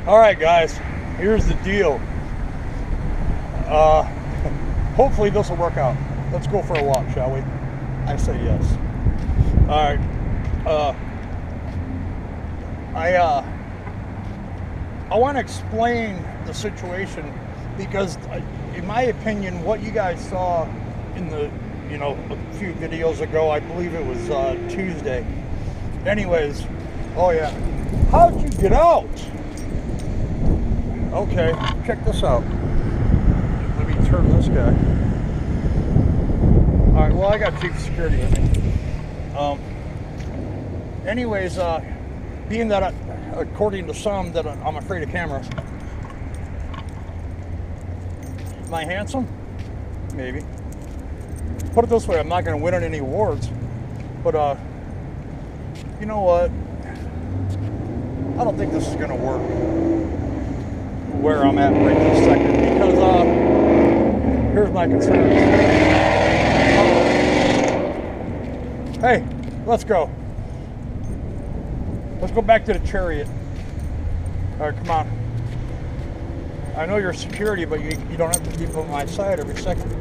All right, guys, here's the deal. Hopefully this will work out. Let's go for a walk, shall we? I say yes. All right. I want to explain the situation because, in my opinion, what you guys saw in the, a few videos ago, I believe it was Tuesday. Anyways, oh yeah. How'd you get out? Okay, check this out. Let me turn this guy. All right, well, I got Chief Security with me. Anyways, being that, according to some, that I'm afraid of cameras. Am I handsome? Maybe. Put it this way, I'm not going to win any awards, but you know what? I don't think this is going to work where I'm at right this second, because here's my concerns. Hey, let's go. Let's go back to the chariot. All right, come on. I know you're security, but you don't have to keep on my side every second.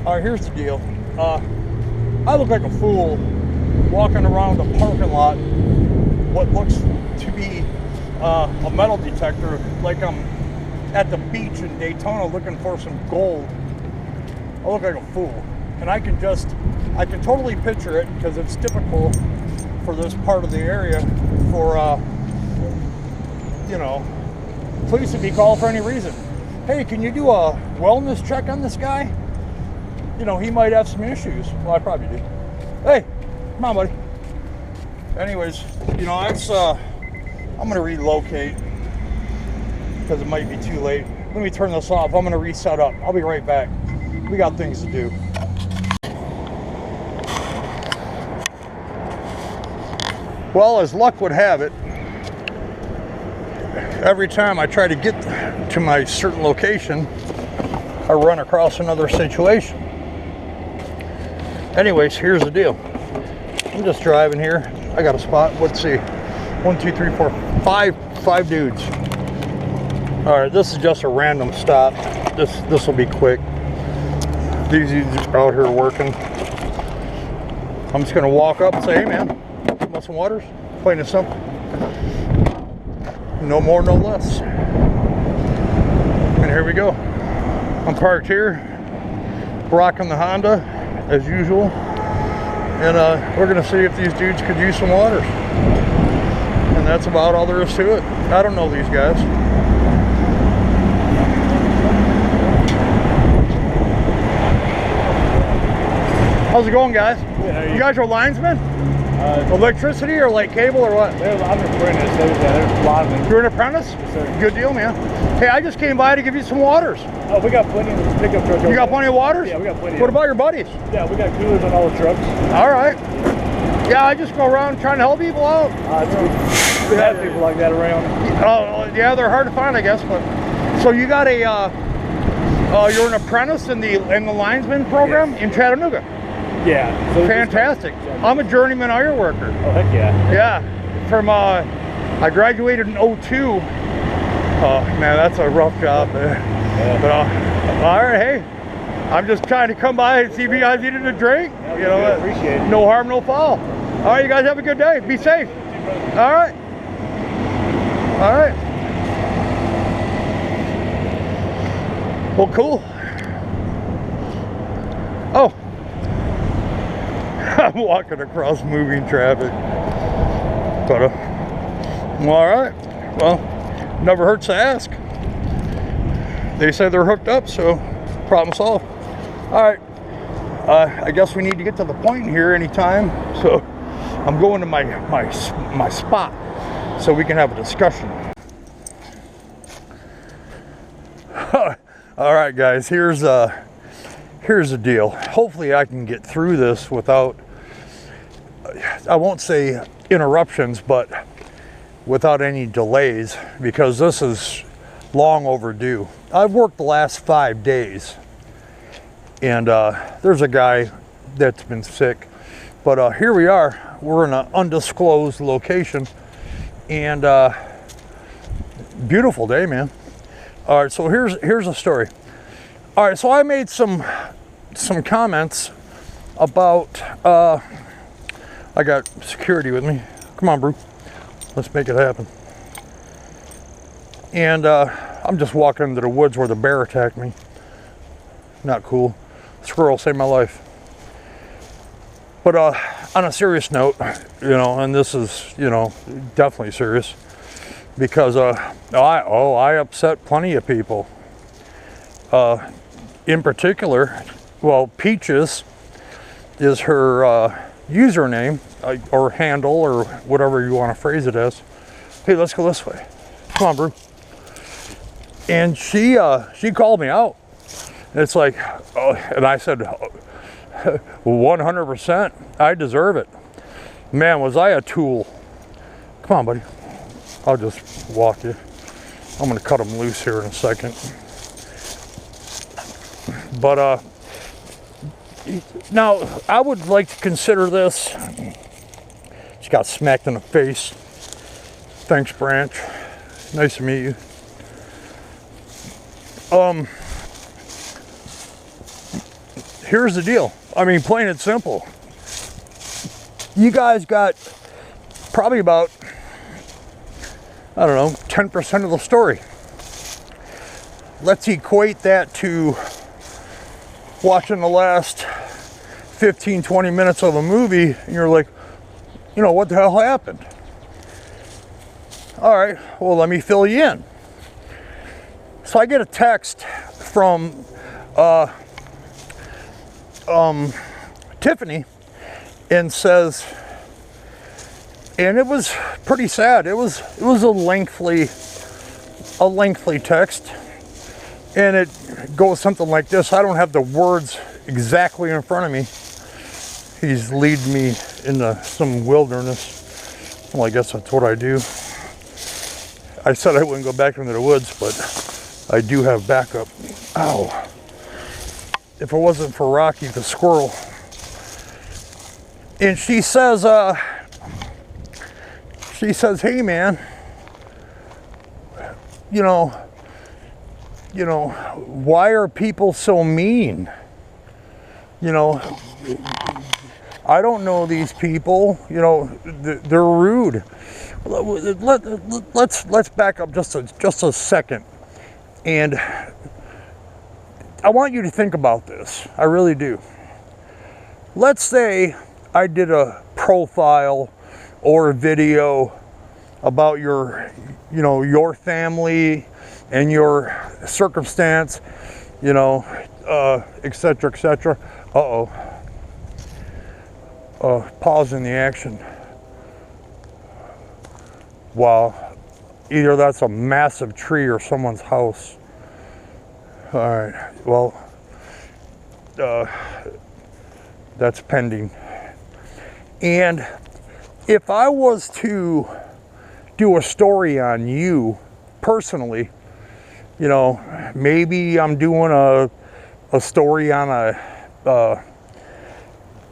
All right, here's the deal. I look like a fool walking around the parking lot, what looks to be a metal detector, like I'm at the beach in Daytona looking for some gold. I look like a fool. And I can totally picture it, because it's typical for this part of the area for, police to be called for any reason. Hey, can you do a wellness check on this guy? He might have some issues. Well, I probably do. Hey, come on, buddy. Anyways, I'm going to relocate because it might be too late. Let me turn this off. I'm going to reset up. I'll be right back. We got things to do. Well, as luck would have it, every time I try to get to my certain location, I run across another situation. Anyways, here's the deal. I'm just driving here. I got a spot. Let's see. 1, 2, 3, 4, 5 dudes. All right, this is just a random stop. This will be quick. These dudes are out here working. I'm just gonna walk up and say, hey man, want some waters? Plain and simple. No more, no less. And here we go. I'm parked here, rocking the Honda as usual, and we're gonna see if these dudes could use some waters. And that's about all there is to it. I don't know these guys. How's it going, guys? Good, you guys are linesmen? Electricity or like cable or what? I'm an apprentice. There's a lot of them. You're an apprentice? Yes, sir. Good deal, man. Hey, I just came by to give you some waters. Oh, we got plenty of pickup trucks. You got plenty of waters? Yeah, we got plenty. What about your buddies? Yeah, we got coolers on all the trucks. All right. Yeah, I just go around trying to help people out. We have people like that around. Oh, yeah, they're hard to find, I guess. But so you got a, you're an apprentice in the linesman program? Yes. In Chattanooga. Yeah. So fantastic. I'm a journeyman iron worker. Oh, heck yeah. Yeah. From, I graduated in 02. Oh, man, that's a rough job there. Yeah. But, all right, hey. I'm just trying to come by and see if you guys needed a drink. Yeah, appreciate it. No harm, no foul. All right, you guys have a good day. Be safe. All right. All right. Well, cool. Oh. I'm walking across moving traffic. But, well, all right. Well, never hurts to ask. They say they're hooked up, so problem solved. All right. I guess we need to get to the point here anytime. So I'm going to my spot so we can have a discussion. All right, guys. Here's the deal. Hopefully, I can get through this without, I won't say interruptions, but without any delays, because this is long overdue. I've worked the last 5 days, and there's a guy that's been sick, but here we are. We're in an undisclosed location, and Beautiful day, man. All right, so here's a story. All right, so I made some comments about, I got security with me. Come on, Brew. Let's make it happen. And I'm just walking into the woods where the bear attacked me. Not cool. Squirrel saved my life. But on a serious note, you know, and this is, you know, definitely serious, because I upset plenty of people. In particular, well, Peaches is her username or handle or whatever you want to phrase it as. Hey, let's go this way. Come on, Brew. And she called me out. It's like, oh, and I said, 100%, I deserve it. Man, was I a tool. Come on, buddy. I'll just walk you. I'm gonna cut them loose here in a second. But now I would like to consider this. She got smacked in the face. Thanks, Branch. Nice to meet you. Here's the deal. I mean, plain and simple. You guys got probably about, I don't know, 10% of the story. Let's equate that to watching the last 15, 20 minutes of a movie, and you're like, you know, what the hell happened? All right, well, let me fill you in. So I get a text from Tiffany, and says, and it was pretty sad. It was a lengthy text, and it goes something like this. I don't have the words exactly in front of me. He's leading me into some wilderness. Well, I guess that's what I do. I said I wouldn't go back into the woods, but I do have backup. Ow. If it wasn't for Rocky the squirrel. And she says, hey man, you know, why are people so mean? You know, I don't know these people, you know, they're rude. Let's back up just a second. And I want you to think about this. I really do. Let's say I did a profile or a video about your family and your circumstance, you know, etc., etc. Pause in the action. Wow. Either that's a massive tree or someone's house. All right, well, that's pending. And if I was to do a story on you personally, you know, maybe I'm doing a story on a,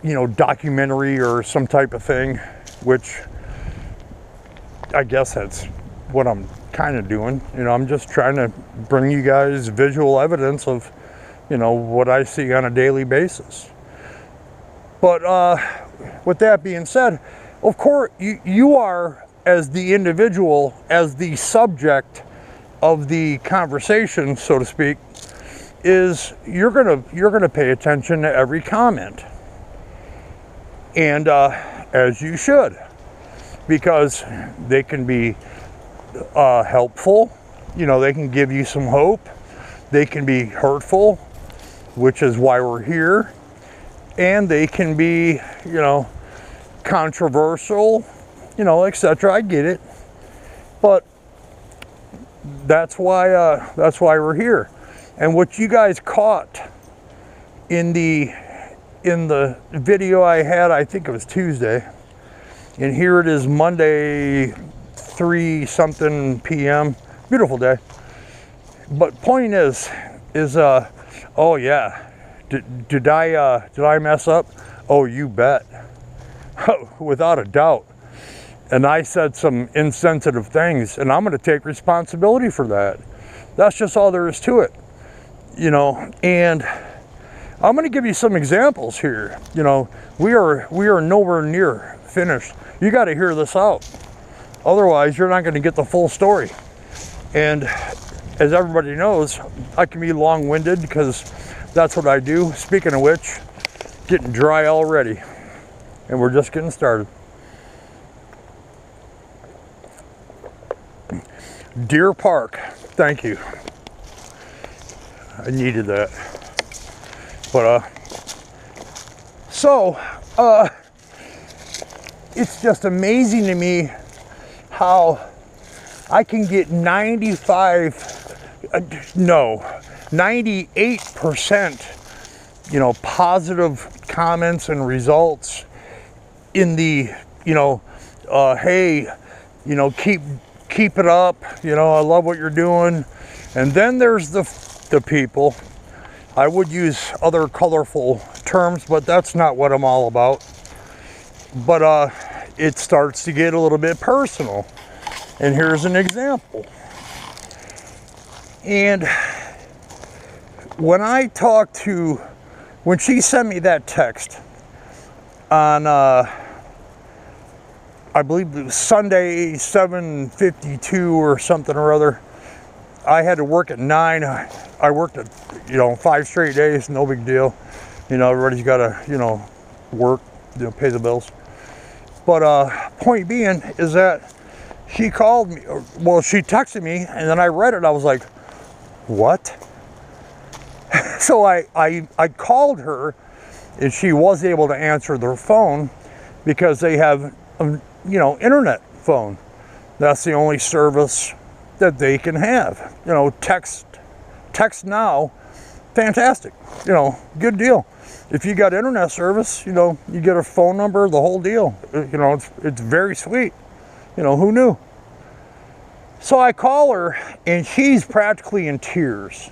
you know, documentary or some type of thing, which I guess that's what I'm kind of doing. You know, I'm just trying to bring you guys visual evidence of, you know, what I see on a daily basis. But with that being said, of course, you are, as the individual, as the subject of the conversation, so to speak, is you're gonna pay attention to every comment, and as you should, because they can be helpful. You know, they can give you some hope. They can be hurtful, which is why we're here. And they can be, you know, controversial, you know, etc. I get it, but that's why we're here. And what you guys caught in the video I had, I think it was Tuesday, and here it is Monday, 3-something p.m. Beautiful day. But point is oh yeah, did I mess up? Oh, you bet. Without a doubt. and I said some insensitive things, and I'm going to take responsibility for that. That's just all there is to it, you know. And I'm going to give you some examples here. You know, we are nowhere near finished. You got to hear this out. Otherwise, you're not going to get the full story. And as everybody knows, I can be long-winded because that's what I do. Speaking of which, getting dry already. And we're just getting started. Deer Park, thank you. I needed that. But it's just amazing to me how I can get 98%, you know, positive comments and results in the, you know, hey, you know, keep it up, you know, I love what you're doing. And then there's the people, I would use other colorful terms, but that's not what I'm all about. But it starts to get a little bit personal. And here's an example. And when she sent me that text on, I believe it was Sunday, 7:52 or something or other. I had to work at 9. I worked at, you know, 5 straight days, no big deal. You know, everybody's got to, you know, work, you know, pay the bills. But point being is that she called me, well, she texted me, and then I read it. I was like, what? So I called her, and she was able to answer their phone because they have, you know, internet phone. That's the only service that they can have. You know, text now, fantastic. You know, good deal. If you got internet service, you know, you get a phone number, the whole deal. You know, it's very sweet. You know, who knew? So I call her, and she's practically in tears.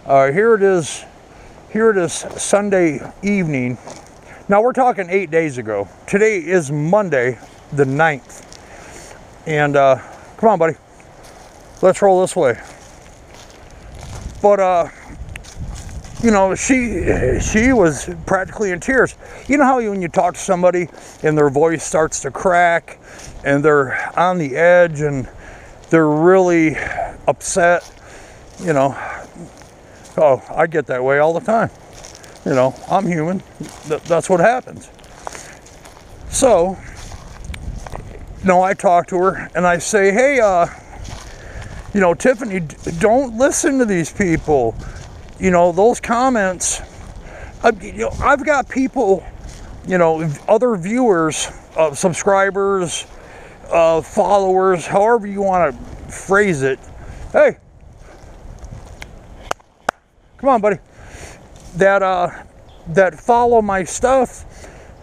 Here it is Sunday evening. Now we're talking 8 days ago. Today is Monday, the 9th. And come on, buddy. Let's roll this way. But you know, she was practically in tears. You know how when you talk to somebody and their voice starts to crack and they're on the edge and they're really upset, you know. Oh, I get that way all the time. You know, I'm human. That's what happens. So, no, I talk to her and I say, hey, you know, Tiffany, don't listen to these people. You know, those comments, you know, I've got people, you know, other viewers, subscribers, followers, however you want to phrase it. Hey, come on, buddy. That follow my stuff,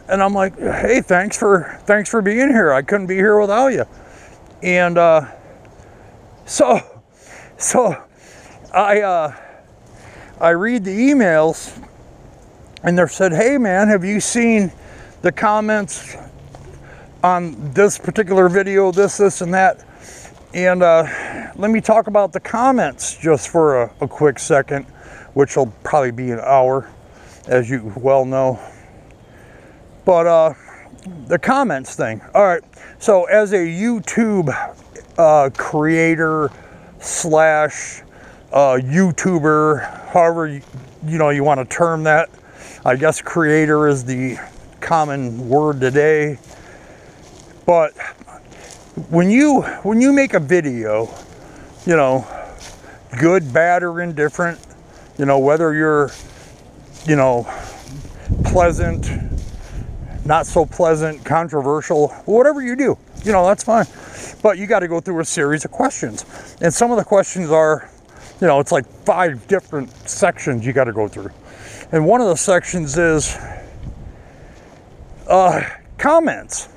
and I'm like, hey, thanks for being here. I couldn't be here without you. And so I read the emails, and they said, hey man, have you seen the comments on this particular video, this and that? And let me talk about the comments just for a quick second, which will probably be an hour, as you well know. But the comments thing. All right, so as a YouTube creator slash YouTuber, however you want to term that. I guess creator is the common word today. But when you make a video, you know, good, bad, or indifferent, you know, whether you're, you know, pleasant, not so pleasant, controversial, whatever you do, you know, that's fine. But you got to go through a series of questions. And some of the questions are, you know, it's like 5 different sections you got to go through. And one of the sections is comments.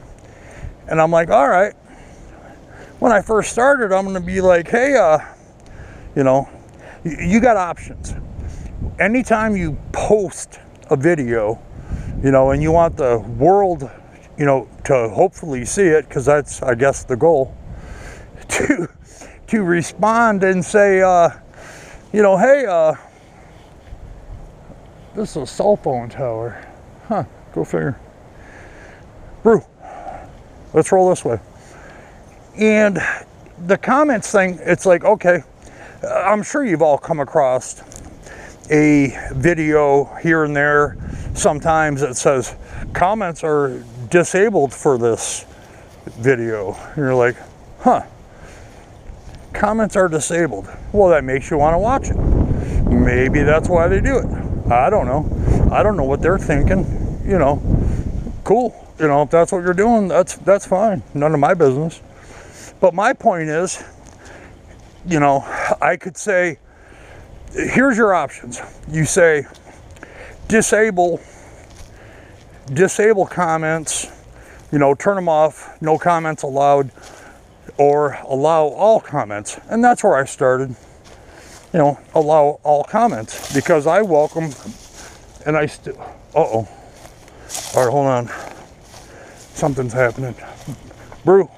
And I'm like, all right. When I first started, I'm going to be like, hey, you know, you got options. Anytime you post a video, you know, and you want the world you know, to hopefully see it, because that's, I guess, the goal, to respond and say, you know, hey, this is a cell phone tower. Huh, go figure. Brew, let's roll this way. And the comments thing, it's like, okay, I'm sure you've all come across a video here and there sometimes that says comments are disabled for this video. And you're like, huh, comments are disabled. Well, that makes you want to watch it. Maybe that's why they do it. I don't know. I don't know what they're thinking. You know, cool. You know, if that's what you're doing, that's fine. None of my business. But my point is, you know, I could say, here's your options. You say, disable comments, you know, turn them off, no comments allowed, or allow all comments. And that's where I started, you know, allow all comments, because I welcome, and I still, all right, hold on. Something's happening. Brew.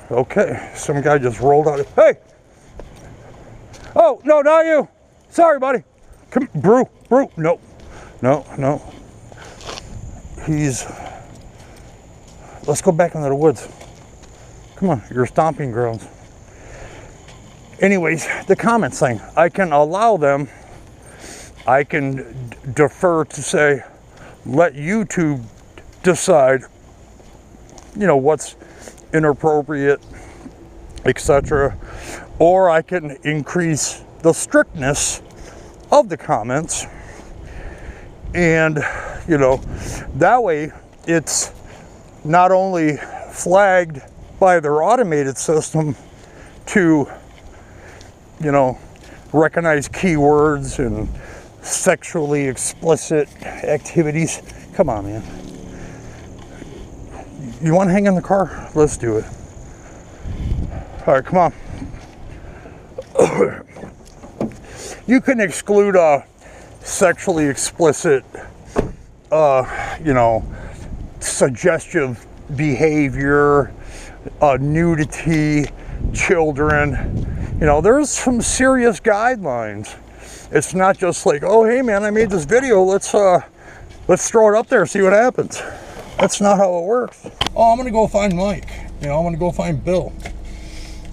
Okay, some guy just rolled out. Hey! Oh, no, not you. Sorry, buddy. Come, Brew. No. Let's go back into the woods. Come on, your stomping grounds. Anyways, the comments thing. I can allow them. I can defer to say, let YouTube decide, you know, what's inappropriate, etc. Or I can increase the strictness of the comments, and you know, that way it's not only flagged by their automated system to, you know, recognize keywords and sexually explicit activities. Come on, man. You want to hang in the car? Let's do it. All right, come on. You can exclude sexually explicit, you know, suggestive behavior, nudity, children. You know, there's some serious guidelines. It's not just like, oh, hey, man, I made this video. Let's throw it up there, see what happens. That's not how it works. Oh, I'm gonna go find Mike. You know, I'm gonna go find Bill.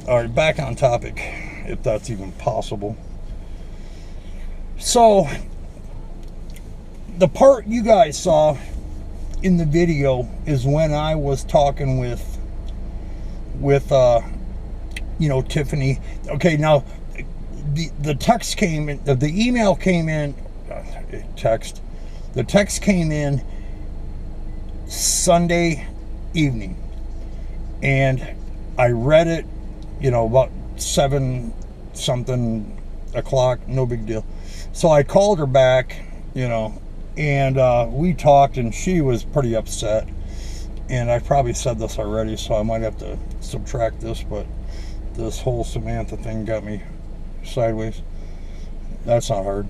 All right, back on topic, if that's even possible. So, the part you guys saw in the video is when I was talking with you know, Tiffany. Okay, now the text came in, the email came in, the text came in Sunday evening, and I read it, you know, about 7-something o'clock, no big deal. So I called her back, you know, and we talked, and she was pretty upset. And I probably said this already, so I might have to subtract this, but this whole Samantha thing got me sideways. That's not hard.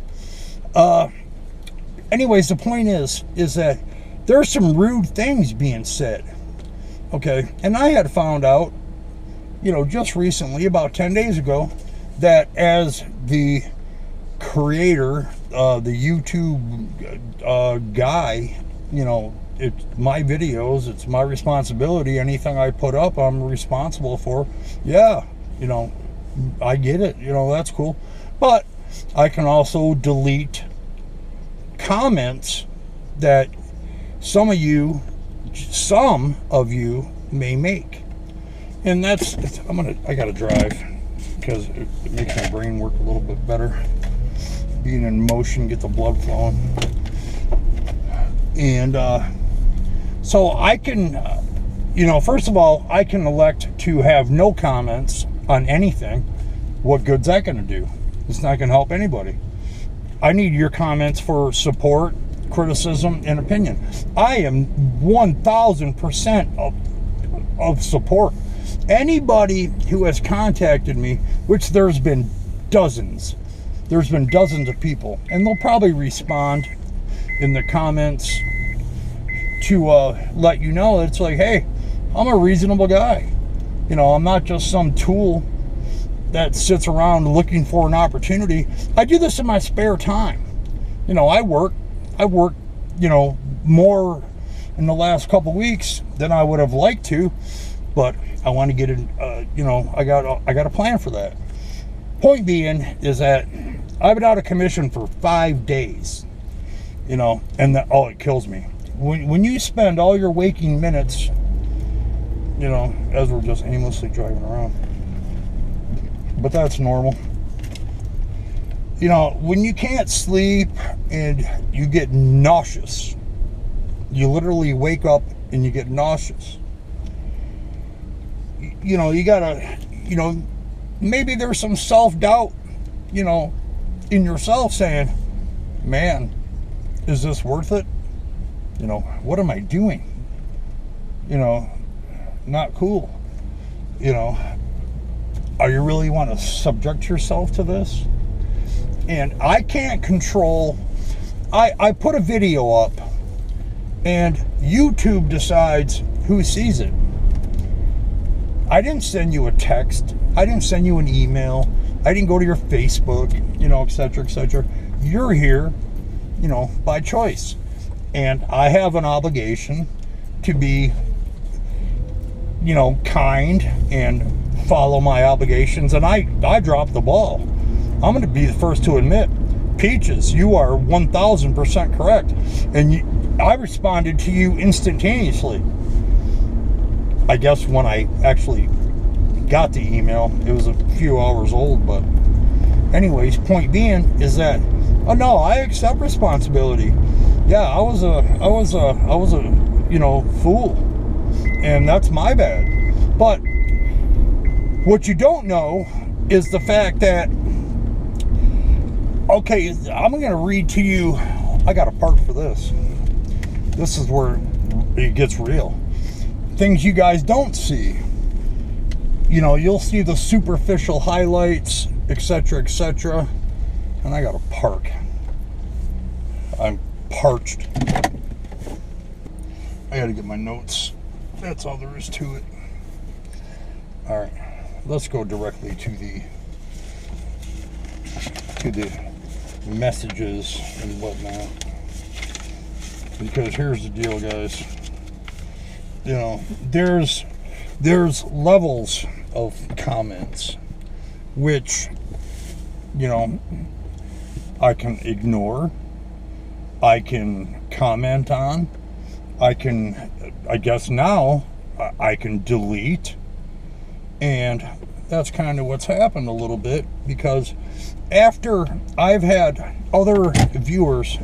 Anyways, the point is that there's some rude things being said. Okay, and I had found out, you know, just recently, about 10 days ago, that as the creator, the YouTube guy, you know, it's my videos, it's my responsibility. Anything I put up, I'm responsible for. Yeah, you know, I get it, you know, that's cool. But I can also delete comments that some of you may make. And that's, I gotta drive, because it makes my brain work a little bit better. Being in motion, get the blood flowing. And so I can, you know, first of all, I can elect to have no comments on anything. What good's that gonna do? It's not gonna help anybody. I need your comments for support, criticism, and opinion. I am 1000% of support. Anybody who has contacted me, which there's been dozens of people, and they'll probably respond in the comments to let you know that it's like, hey, I'm a reasonable guy. You know, I'm not just some tool that sits around looking for an opportunity. I do this in my spare time. You know, I work, you know, more in the last couple weeks than I would have liked to, but I want to get in, you know, I got a plan for that. Point being is that I've been out of commission for 5 days, you know, and that, oh, it kills me. When you spend all your waking minutes, you know, as we're just aimlessly driving around, but that's normal. You know, when you can't sleep and you get nauseous, you literally wake up and you get nauseous. You know, you gotta, you know, maybe there's some self-doubt, you know, in yourself saying, man, is this worth it? You know, what am I doing? You know, not cool. You know, are you really want to subject yourself to this? And I can't control, I put a video up and YouTube decides who sees it. I didn't send you a text. I didn't send you an email. I didn't go to your Facebook, you know, etc., etc. You're here, you know, by choice. And I have an obligation to be, you know, kind and follow my obligations. And I dropped the ball. I'm going to be the first to admit, Peaches, you are 1,000% correct. And I responded to you instantaneously. I guess when I actually got the email, it was a few hours old, but anyways, point being is that, oh no, I accept responsibility. Yeah, I was a, you know, fool, and that's my bad. But what you don't know is the fact that, okay, I'm going to read to you, I got a part for this. This is where it gets real. Things you guys don't see. You know, you'll see the superficial highlights, etc., etc. And I got to park. I'm parched. I got to get my notes. That's all there is to it. All right, let's go directly to the messages and whatnot. Because here's the deal, guys. You know, there's levels of comments which, you know, I can ignore, I can comment on, I guess now I can delete, and that's kind of what's happened a little bit, because after I've had other viewers,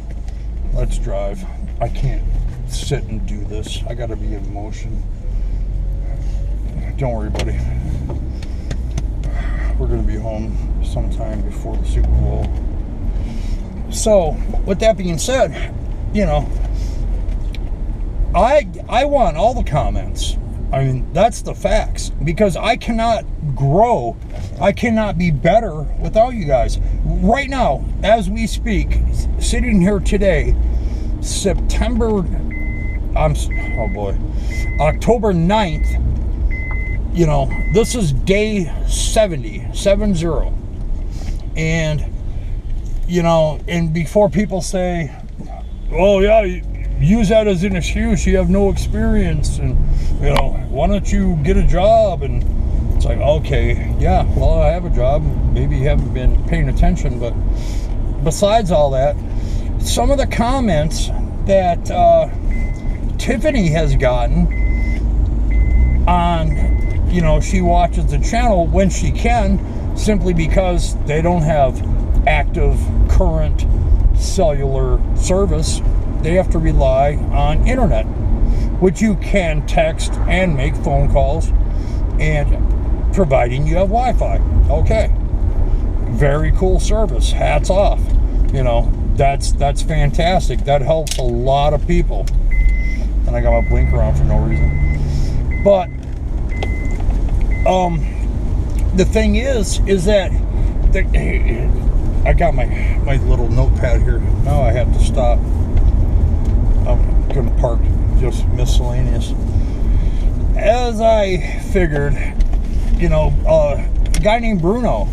let's drive. I can't sit and do this. I gotta be in motion. Don't worry, buddy. We're gonna be home sometime before the Super Bowl. So, with that being said, you know, I want all the comments. I mean, that's the facts, because I cannot grow, I cannot be better without you guys. Right now, as we speak, sitting here today, October 9th, you know, this is day 70. And, you know, and before people say, oh yeah, use that as an excuse, you have no experience, and, you know, why don't you get a job? And it's like, okay, yeah, well, I have a job, maybe you haven't been paying attention. But besides all that, some of the comments that Tiffany has gotten on, you know, she watches the channel when she can, simply because they don't have active current cellular service. They have to rely on internet, which you can text and make phone calls, and providing you have Wi-Fi. Okay, very cool service, hats off. You know, that's fantastic. That helps a lot of people. And I got my blinker on for no reason. But the thing is that I got my little notepad here. Now I have to stop. I'm gonna park just miscellaneous. As I figured, you know, a guy named Bruno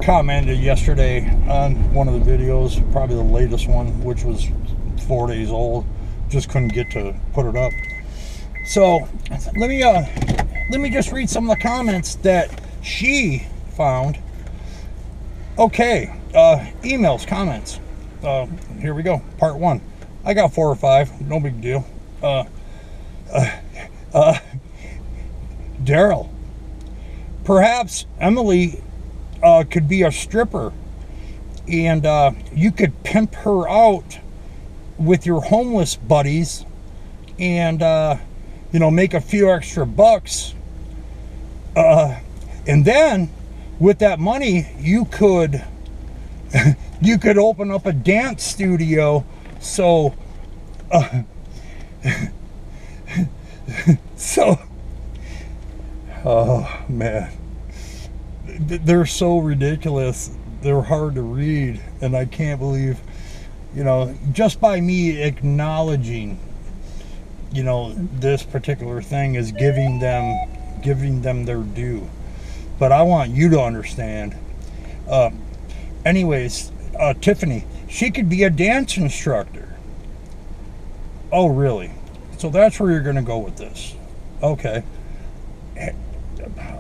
commented yesterday on one of the videos, probably the latest one, which was 4 days old. Just couldn't get to put it up. So let me just read some of the comments that she found. Okay, emails, comments. Here we go. Part 1. I got 4 or 5. No big deal. Darrell. Perhaps Emily could be a stripper, and you could pimp her out with your homeless buddies, and you know, make a few extra bucks, and then with that money you could you could open up a dance studio. So so oh man, they're so ridiculous, they're hard to read, and I can't believe, you know, just by me acknowledging, you know, this particular thing is giving them their due. But I want you to understand. Anyways, Tiffany, she could be a dance instructor. Oh, really? So that's where you're going to go with this. Okay.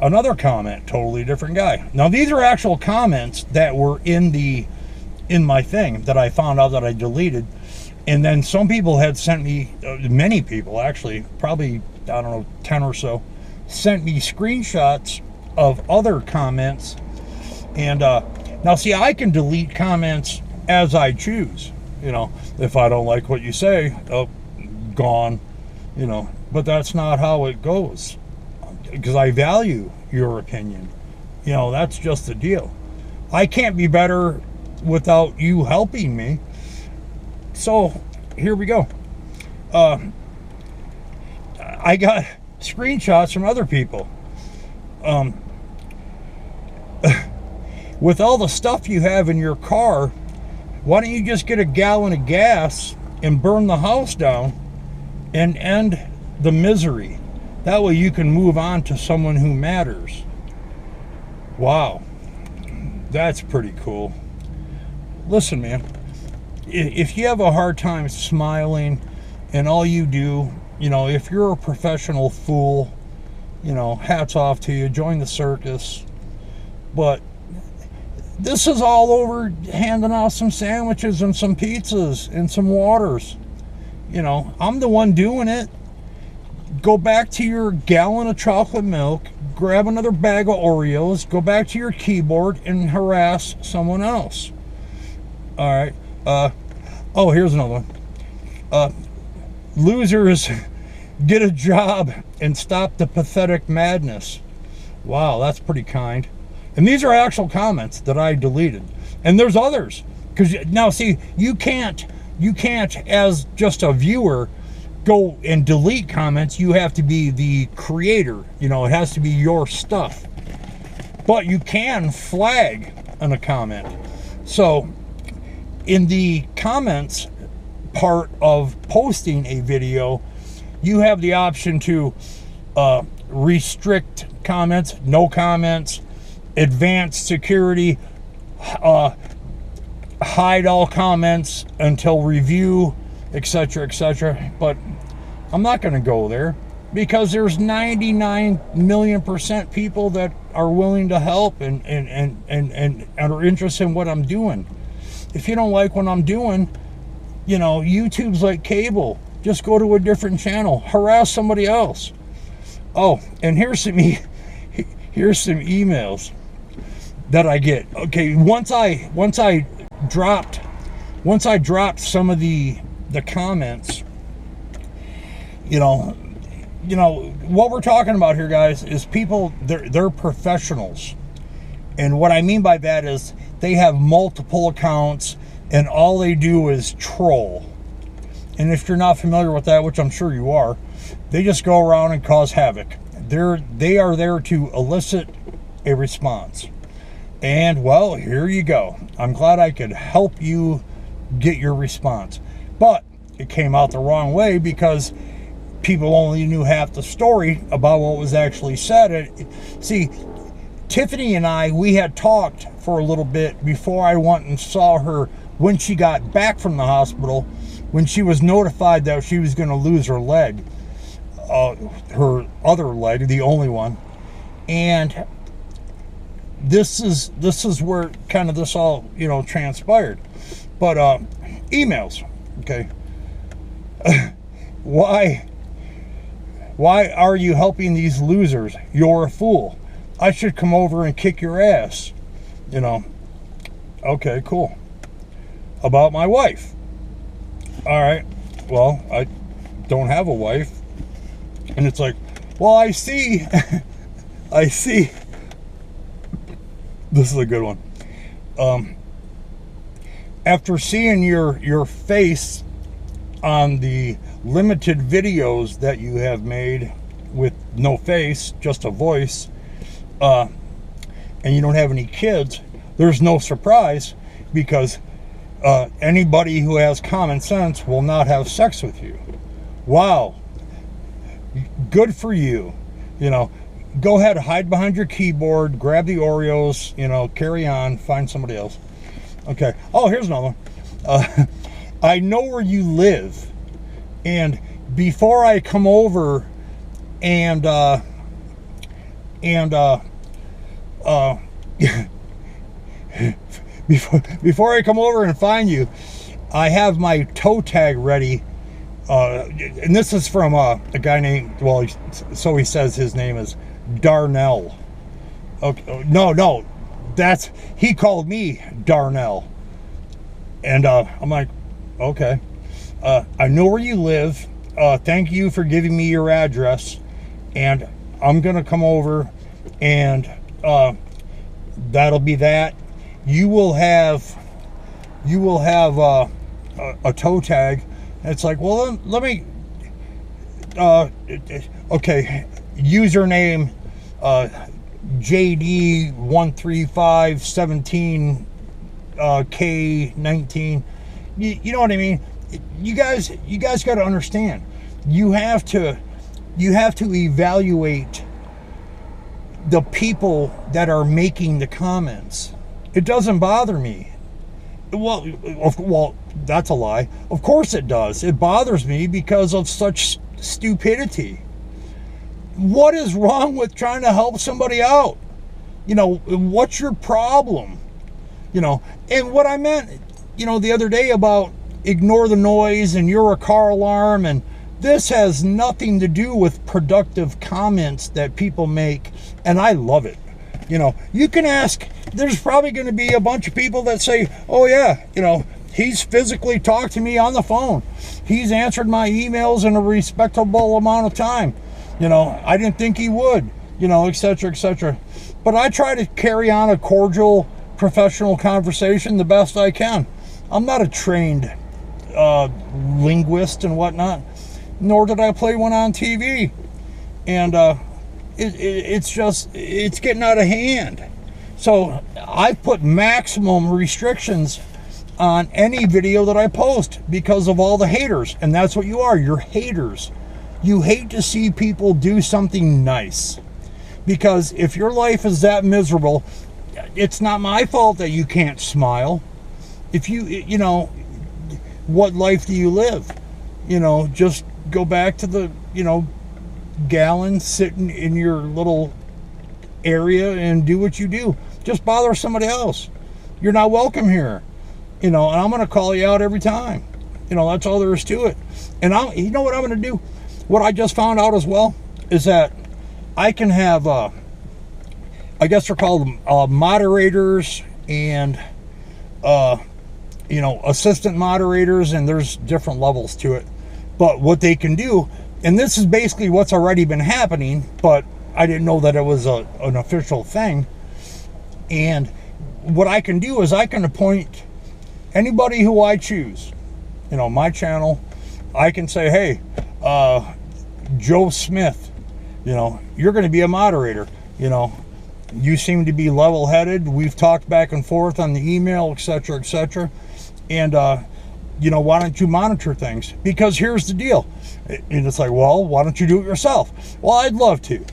Another comment, totally different guy. Now, these are actual comments that were in my thing that I found out that I deleted. And then some people had sent me, many people actually, probably, I don't know, 10 or so, sent me screenshots of other comments. And now, see, I can delete comments as I choose. You know, if I don't like what you say, oh, gone, you know. But that's not how it goes, because I value your opinion. You know, that's just the deal. I can't be better without you helping me. So here we go. I got screenshots from other people. With all the stuff you have in your car, why don't you just get a gallon of gas and burn the house down and end the misery? That way you can move on to someone who matters. Wow, that's pretty cool. Listen, man, if you have a hard time smiling and all you do, you know, if you're a professional fool, you know, hats off to you, join the circus. But this is all over handing out some sandwiches and some pizzas and some waters. You know, I'm the one doing it. Go back to your gallon of chocolate milk, grab another bag of Oreos, go back to your keyboard and harass someone else. All right. Oh, here's another one. Losers, get a job and stop the pathetic madness. Wow, that's pretty kind. And these are actual comments that I deleted. And there's others. Because now, see, you can't, as just a viewer, go and delete comments. You have to be the creator. You know, it has to be your stuff. But you can flag on a comment. So, in the comments part of posting a video, you have the option to restrict comments, no comments, advanced security, hide all comments until review, etc., etc. But I'm not going to go there, because there's 99,000,000% people that are willing to help and are interested in what I'm doing. If you don't like what I'm doing, you know, YouTube's like cable. Just go to a different channel. Harass somebody else. Oh, and here's some emails that I get. Okay, once I dropped some of the comments, you know what we're talking about here, guys, is people, they're professionals. And what I mean by that is they have multiple accounts and all they do is troll. And if you're not familiar with that, which I'm sure you are, they just go around and cause havoc. They are there to elicit a response. And, well, here you go. I'm glad I could help you get your response. But it came out the wrong way, because people only knew half the story about what was actually said. See, Tiffany and I, we had talked for a little bit before I went and saw her when she got back from the hospital, when she was notified that she was going to lose her leg, her other leg, the only one. And this is where kind of this all, you know, transpired. But emails, okay. Why are you helping these losers? You're a fool. I should come over and kick your ass. You know. Okay, cool. About my wife. All right. Well, I don't have a wife. And it's like, well, I see. I see. This is a good one. After seeing your face on the limited videos that you have made with no face, just a voice, and you don't have any kids, there's no surprise, because anybody who has common sense will not have sex with you. Wow. Good for you. You know, go ahead, hide behind your keyboard, grab the Oreos, you know, carry on, find somebody else. Okay. Oh, here's another one. I know where you live, and before I come over and before I come over and find you, I have my toe tag ready. And this is from a guy named, well, so he says his name is Darnell. Okay, no, he called me Darnell. And I'm like, okay. I know where you live. Thank you for giving me your address. And I'm going to come over, and that'll be that. You will have a toe tag. And it's like, well, let me, okay, username, JD13517K19. You know what I mean? You guys got to understand. You have to evaluate the people that are making the comments. It doesn't bother me. Well, that's a lie. Of course it does. It bothers me because of such stupidity. What is wrong with trying to help somebody out? You know, what's your problem? You know, and what I meant, you know, the other day about ignore the noise and you're a car alarm, and this has nothing to do with productive comments that people make, and I love it. You know, you can ask, there's probably going to be a bunch of people that say, oh yeah, you know, he's physically talked to me on the phone. He's answered my emails in a respectable amount of time. You know, I didn't think he would, you know, etc., etc. But I try to carry on a cordial, professional conversation the best I can. I'm not a trained linguist and whatnot, nor did I play one on TV. And it's getting out of hand. So I've put maximum restrictions on any video that I post because of all the haters. And that's what you are. You're haters. You hate to see people do something nice. Because if your life is that miserable, it's not my fault that you can't smile. If you know, what life do you live? You know, just go back to the, you know, gallon sitting in your little area and do what you do. Just bother somebody else. You're not welcome here. You know, and I'm going to call you out every time. You know, that's all there is to it. And you know what I'm going to do? What I just found out as well is that I can have, I guess they're called moderators and, you know, assistant moderators, and there's different levels to it. But what they can do, and this is basically what's already been happening, but I didn't know that it was an official thing. And what I can do is I can appoint anybody who I choose. You know, my channel, I can say, hey, Joe Smith, you know, you're going to be a moderator. You know, you seem to be level-headed. We've talked back and forth on the email, etc., etc. And why don't you monitor things? Because here's the deal. And it's like, well, why don't you do it yourself? Well, I'd love to.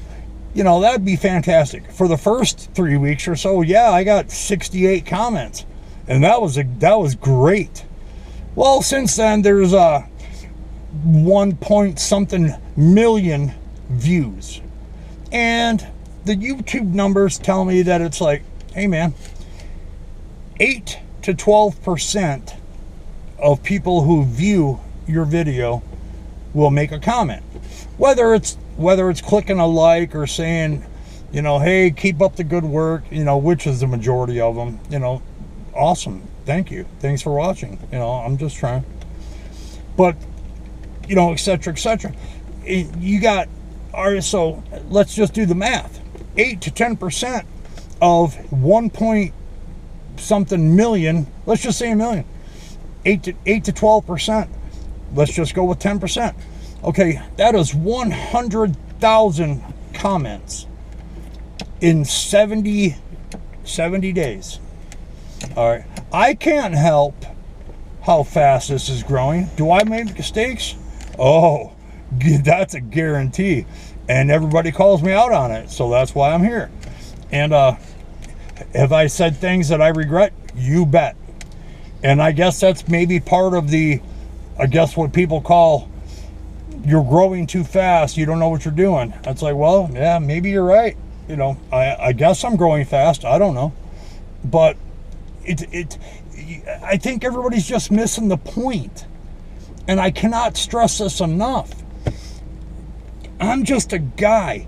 That'd be fantastic. For the first 3 weeks or so, yeah, I got 68 comments. And that was great. Well, since then, there's 1 point something million views. And the YouTube numbers tell me that it's like, hey man, 8 to 12% of people who view your video will make a comment. Whether it's clicking a like or saying, hey, keep up the good work, which is the majority of them, awesome. Thank you. Thanks for watching. I'm just trying. But, etc., etc. You got, all right, so let's just do the math. 8 to 10% of 1 point something million, let's just say a million. 8 to 12%. Let's just go with 10%. Okay, that is 100,000 comments in 70 days. All right, I can't help how fast this is growing. Do I make mistakes? Oh, that's a guarantee. And everybody calls me out on it, so that's why I'm here. And have I said things that I regret? You bet. And I guess that's maybe part of what people call, you're growing too fast, you don't know what you're doing. It's like, well, yeah, maybe you're right. I guess I'm growing fast. I don't know. But I think everybody's just missing the point. And I cannot stress this enough. I'm just a guy.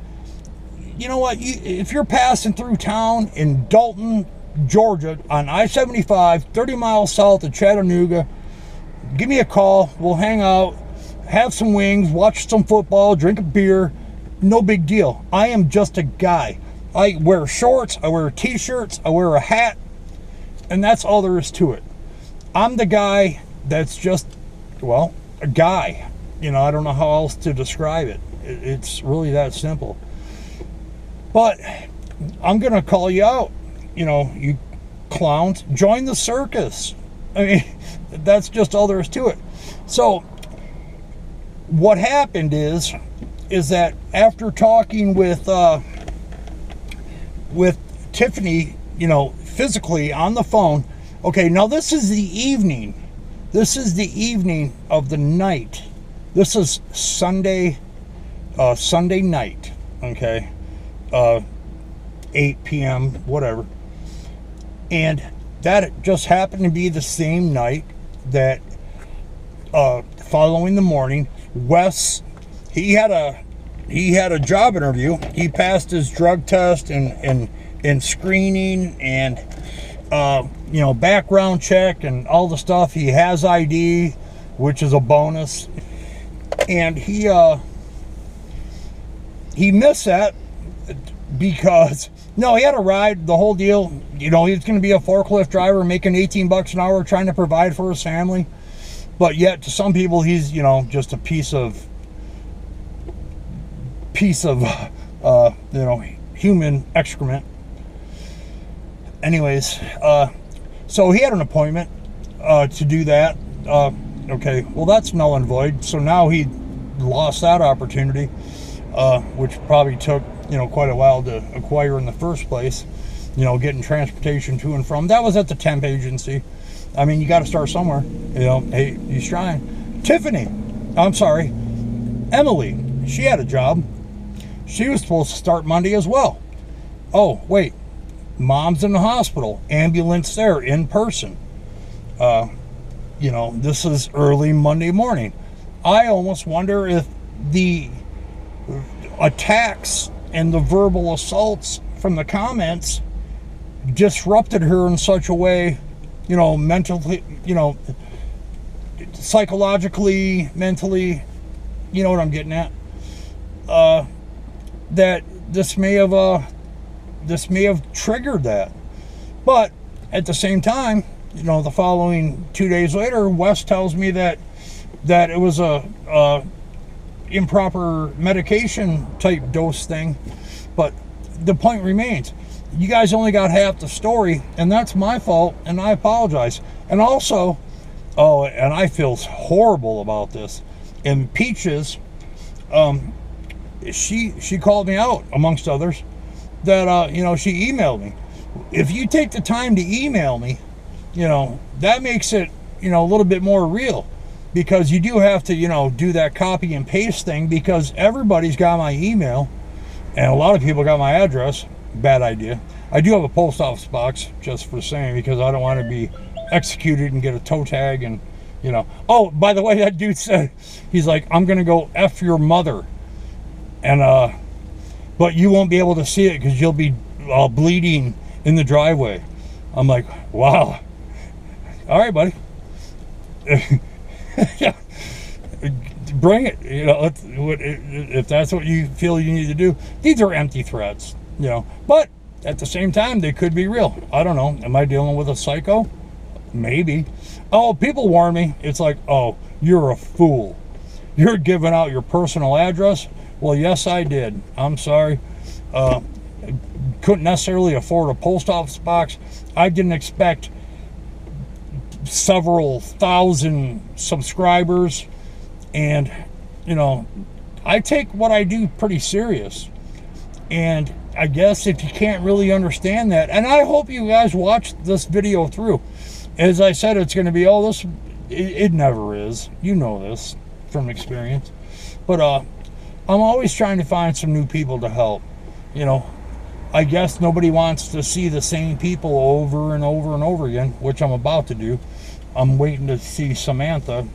You know what? If you're passing through town in Dalton, Georgia, on I-75, 30 miles south of Chattanooga, give me a call. We'll hang out, have some wings, watch some football, drink a beer. No big deal. I am just a guy. I wear shorts, I wear t-shirts, I wear a hat, and that's all there is to it. I'm the guy that's just, well, a guy. I don't know how else to describe it. It's really that simple. But I'm going to call you out. You clowns, join the circus. I mean, that's just all there is to it. So what happened is that after talking with Tiffany, physically on the phone, okay, now this is the evening. This is the evening of the night. This is Sunday night, okay? 8 p.m., whatever. And that just happened to be the same night that following the morning, Wes, he had a job interview. He passed his drug test and screening and background check and all the stuff. He has ID, which is a bonus. And he missed that because he had a ride, the whole deal. He was going to be a forklift driver making 18 bucks an hour, trying to provide for his family. But yet to some people, he's, just a piece of human excrement. Anyways, so he had an appointment to do that. Okay, well, that's null and void. So now he lost that opportunity, which probably took quite a while to acquire in the first place. Getting transportation to and from. That was at the temp agency. I mean, you got to start somewhere. Hey, he's trying. Emily, she had a job. She was supposed to start Monday as well. Oh, wait. Mom's in the hospital. Ambulance there in person. This is early Monday morning. I almost wonder if the attacks and the verbal assaults from the comments disrupted her in such a way, mentally, psychologically, mentally, you know what I'm getting at, that this may have triggered that. But at the same time, the following 2 days later, Wes tells me that it was a improper medication type dose thing. But the point remains, you guys only got half the story, and that's my fault, and I apologize. And also, Oh, and I feel horrible about this. And Peaches, she called me out, amongst others, that, you know, she emailed me. If you take the time to email me, you know, that makes it, you know, a little bit more real, because you do have to, you know, do that copy and paste thing, because everybody's got my email and a lot of people got my address. Bad idea. I do have a post office box, just for saying, because I don't want to be executed and get a toe tag and, you know. Oh, by the way, that dude said, he's like, I'm gonna go F your mother, and but you won't be able to see it because you'll be bleeding in the driveway. I'm like, wow. All right, buddy. Yeah. Bring it. You know, if that's what you feel you need to do. These are empty threats, you know, but at the same time, they could be real. I don't know. Am I dealing with a psycho? Maybe. Oh, people warn me. It's like, oh, you're a fool. You're giving out your personal address. Well, yes, I did. I'm sorry. Couldn't necessarily afford a post office box. I didn't expect several thousand subscribers, and, you know, I take what I do pretty serious. And I guess if you can't really understand that, and I hope you guys watch this video through. As I said, it's going to be, oh, this, it never is. You know this from experience. But I'm always trying to find some new people to help. You know, I guess nobody wants to see the same people over and over and over again, which I'm about to do. I'm waiting to see Samantha.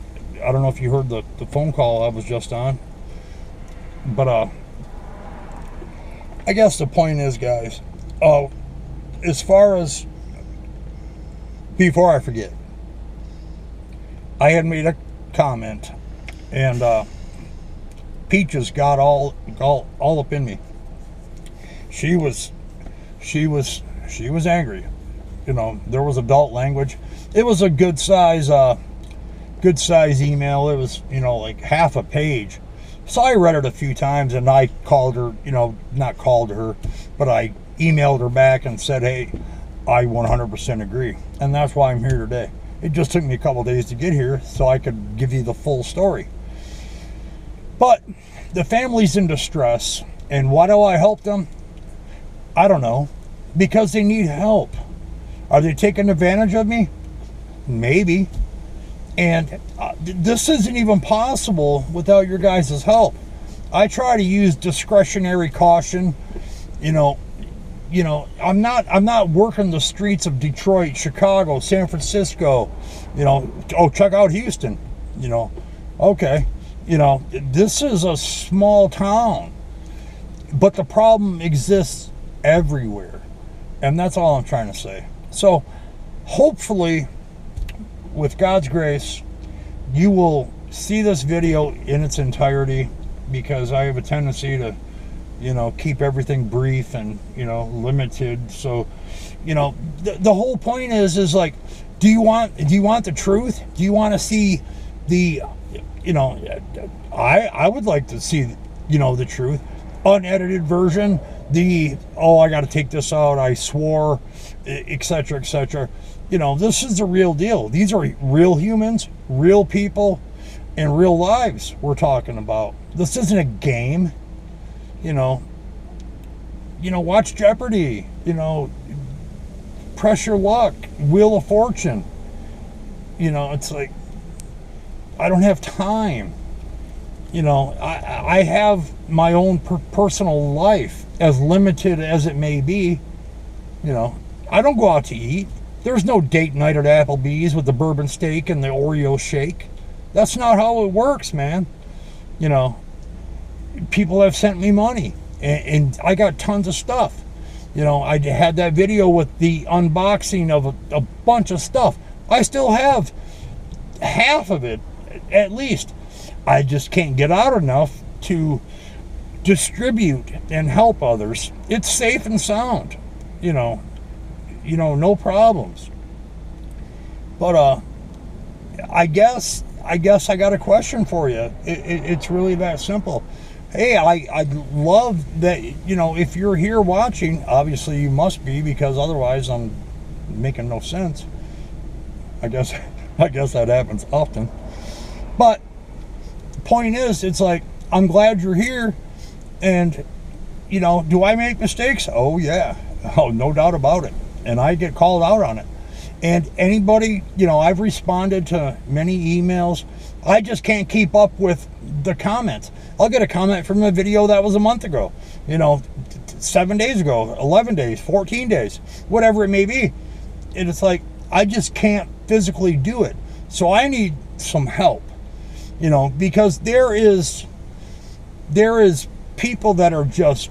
I don't know if you heard the phone call I was just on. But I guess the point is, guys, as far as, before I forget, I had made a comment, and Peaches got all up in me. She was angry. You know, there was adult language. It was a good size email. It was, you know, like half a page. So I read it a few times, and I called her, you know, not called her, but I emailed her back and said, hey, I 100% agree. And that's why I'm here today. It just took me a couple days to get here so I could give you the full story. But the family's in distress, and why do I help them? I don't know. Because they need help. Are they taking advantage of me? Maybe. And this isn't even possible without your guys' help. I try to use discretionary caution. You know, I'm not working the streets of Detroit, Chicago, San Francisco. You know, oh, check out Houston. You know, okay. You know, this is a small town, but the problem exists everywhere, and that's all I'm trying to say. So, hopefully, with God's grace, you will see this video in its entirety, because I have a tendency to, you know, keep everything brief and, you know, limited. So, you know, the whole point is like, do you want the truth? Do you want to see the, you know, I would like to see, you know, the truth, unedited version, the, oh, I got to take this out, I swore, etc., etc. You know, this is the real deal. These are real humans, real people, and real lives we're talking about. This isn't a game. You know, watch Jeopardy. You know, press your luck, Wheel of Fortune. You know, it's like, I don't have time. You know, I have my own personal life, as limited as it may be. You know, I don't go out to eat. There's no date night at Applebee's with the bourbon steak and the Oreo shake. That's not how it works, man. You know, people have sent me money, and I got tons of stuff. You know, I had that video with the unboxing of a bunch of stuff. I still have half of it, at least. I just can't get out enough to distribute and help others. It's safe and sound, you know, no problems. But I guess I got a question for you. It's really that simple. Hey, I'd love that, you know, if you're here watching, obviously you must be, because otherwise I'm making no sense. I guess I guess that happens often. But the point is, it's like, I'm glad you're here. And, you know, do I make mistakes? Oh, yeah. Oh, no doubt about it. And I get called out on it. And anybody, you know, I've responded to many emails. I just can't keep up with the comments. I'll get a comment from a video that was a month ago, you know, 7 days ago, 11 days, 14 days, whatever it may be. And it's like, I just can't physically do it. So I need some help, you know, because there is people that are just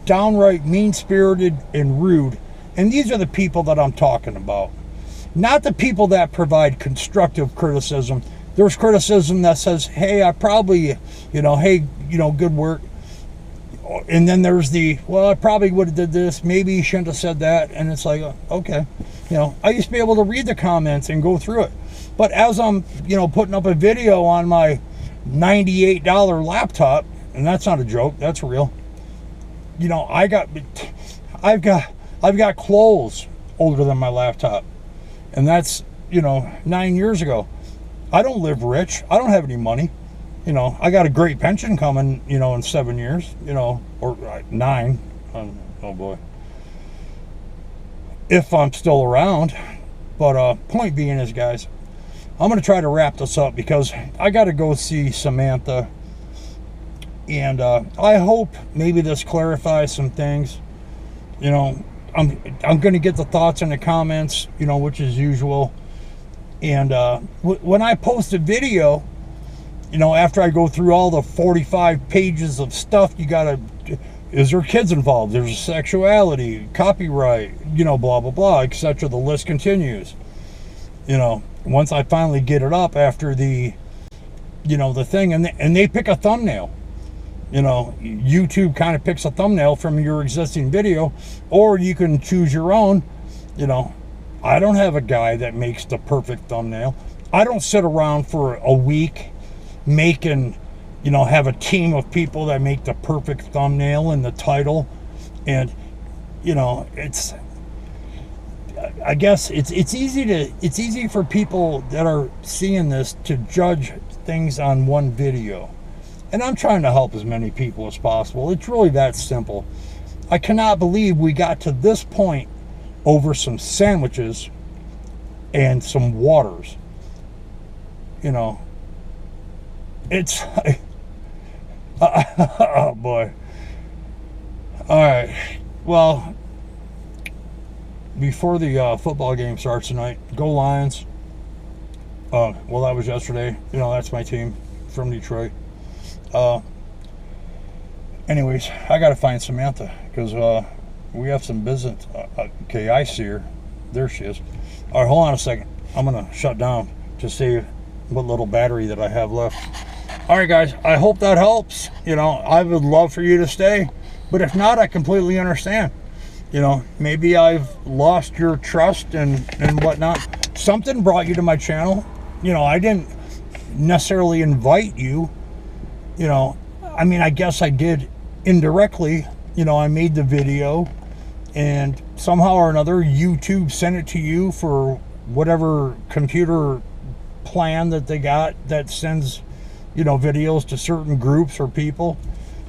downright mean-spirited and rude. And these are the people that I'm talking about. Not the people that provide constructive criticism. There's criticism that says, hey, I probably, you know, hey, you know, good work. And then there's the, well, I probably would have did this. Maybe you shouldn't have said that. And it's like, okay. You know, I used to be able to read the comments and go through it. But as I'm, you know, putting up a video on my $98 laptop, and that's not a joke, that's real. You know, I've got clothes older than my laptop. And that's, you know, 9 years ago. I don't live rich. I don't have any money. You know, I got a great pension coming, you know, in 7 years, you know, or 9. Oh boy. If I'm still around. But point being is, guys, I'm going to try to wrap this up because I got to go see Samantha. And I hope maybe this clarifies some things. You know, I'm going to get the thoughts in the comments, you know, which is usual. And when I post a video, you know, after I go through all the 45 pages of stuff, you got to, is there kids involved? There's sexuality, copyright, you know, blah, blah, blah, etc. The list continues. You know, once I finally get it up after the, you know, the thing, and they pick a thumbnail. You know, YouTube kind of picks a thumbnail from your existing video, or you can choose your own. You know, I don't have a guy that makes the perfect thumbnail. I don't sit around for a week making, you know, have a team of people that make the perfect thumbnail and the title. And, you know, it's, I guess it's easy for people that are seeing this to judge things on one video. And I'm trying to help as many people as possible. It's really that simple. I cannot believe we got to this point over some sandwiches and some waters. You know, it's, oh boy. All right. Well, before the football game starts tonight, go Lions. Well, that was yesterday. You know, that's my team from Detroit. Anyways, I gotta find Samantha because we have some business. Okay, I see her. There she is. All right, hold on a second. I'm gonna shut down to see what little battery that I have left. All right, guys, I hope that helps. You know, I would love for you to stay, but if not, I completely understand. You know, maybe I've lost your trust and whatnot. Something brought you to my channel. You know, I didn't necessarily invite you. You know, I mean, I guess I did indirectly. You know, I made the video and somehow or another YouTube sent it to you for whatever computer plan that they got that sends, you know, videos to certain groups or people.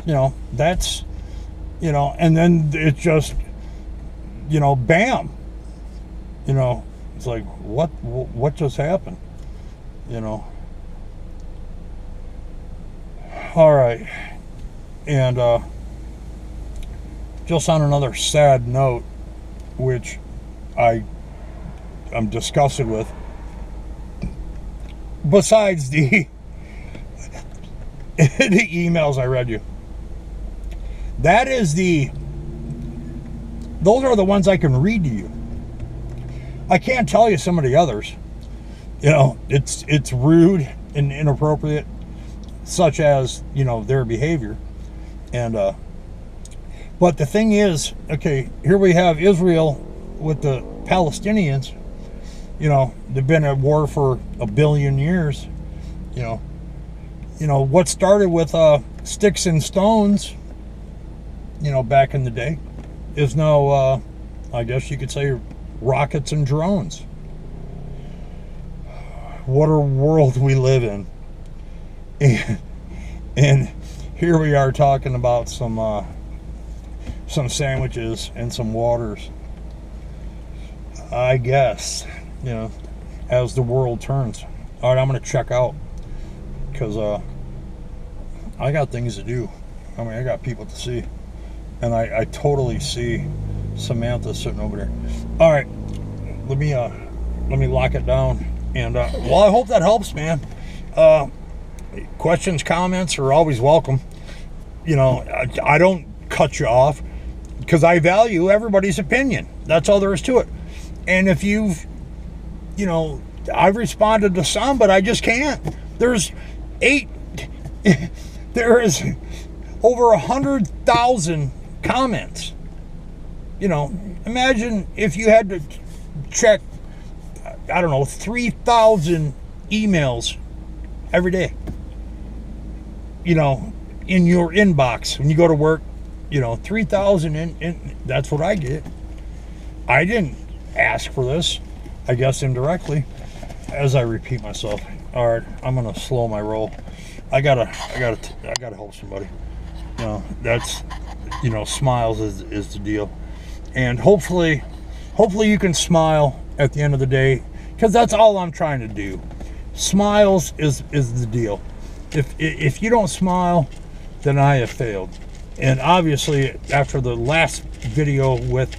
You know, that's, you know, and then it just, you know, bam. You know, it's like, what just happened? You know. All right, and just on another sad note, which I'm disgusted with, besides the the emails I read you, those are the ones I can read to you. I can't tell you some of the others. You know, it's rude and inappropriate, such as, you know, their behavior. And but the thing is, okay, here we have Israel with the Palestinians. You know, they've been at war for 1 billion years. You know what started with sticks and stones, you know, back in the day, is now I guess you could say rockets and drones. what a world we live in. And here we are talking about some sandwiches and some waters. I guess, you know, as the world turns. All right, I'm going to check out because I got things to do. I mean, I got people to see. And I totally see Samantha sitting over there. All right, let me lock it down. And well, I hope that helps, man. Questions, comments are always welcome. You know, I don't cut you off because I value everybody's opinion. That's all there is to it. And if you know, I've responded to some, but I just can't. There is over 100,000 comments. You know, imagine if you had to check, I don't know, 3,000 emails every day. You know, in your inbox when you go to work, you know, 3,000 in that's what I get. I didn't ask for this, I guess indirectly, as I repeat myself. All right, I'm gonna slow my roll. I gotta help somebody. You know, that's, you know, smiles is the deal. And hopefully you can smile at the end of the day, because that's all I'm trying to do. Smiles is the deal. If you don't smile, then I have failed. And obviously, after the last video with,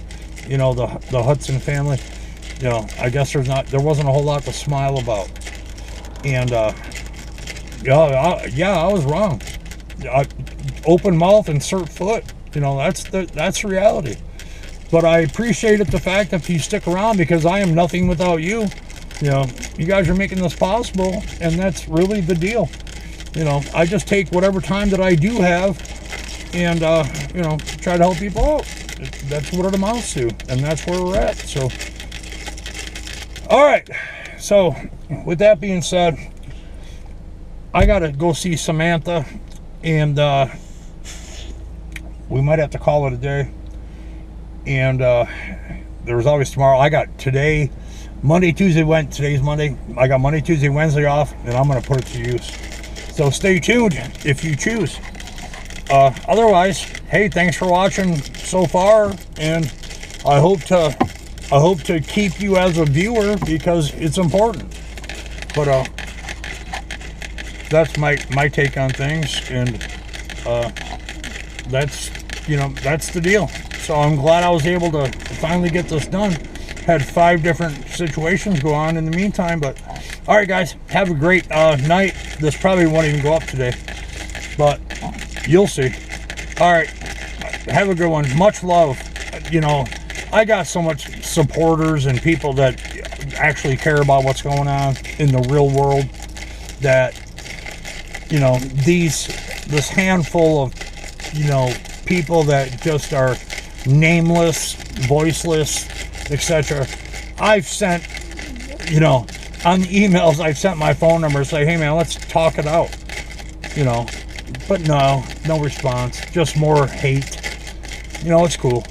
you know, the Hudson family, you know, I guess there wasn't a whole lot to smile about. And yeah, I was wrong. Open mouth, insert foot. You know, that's reality. But I appreciated the fact that you stick around, because I am nothing without you. You know, you guys are making this possible, and that's really the deal. You know, I just take whatever time that I do have and, you know, try to help people out. That's what it amounts to, and that's where we're at. So, all right. So, with that being said, I got to go see Samantha, and we might have to call it a day. And there's always tomorrow. I got today, Monday, Tuesday, today's Monday. I got Monday, Tuesday, Wednesday off, and I'm going to put it to use. So stay tuned if you choose. Otherwise, hey, thanks for watching so far, and I hope to keep you as a viewer, because it's important. But that's my take on things, and that's, you know, that's the deal. So I'm glad I was able to finally get this done. Had 5 different situations go on in the meantime, but all right, guys, have a great night. This probably won't even go up today, but you'll see. All right, have a good one. Much love. You know, I got so much supporters and people that actually care about what's going on in the real world, that, you know, this handful of, you know, people that just are nameless, voiceless, etc. I've sent, you know, on the emails, I've sent my phone number, say, hey man, let's talk it out, you know, but no response, just more hate. You know, it's cool.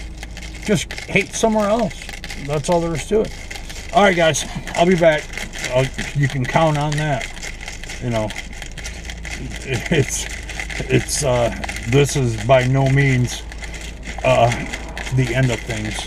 Just hate somewhere else. That's all there is to it. All right, guys, I'll be back. You can count on that. You know, this is by no means the end of things.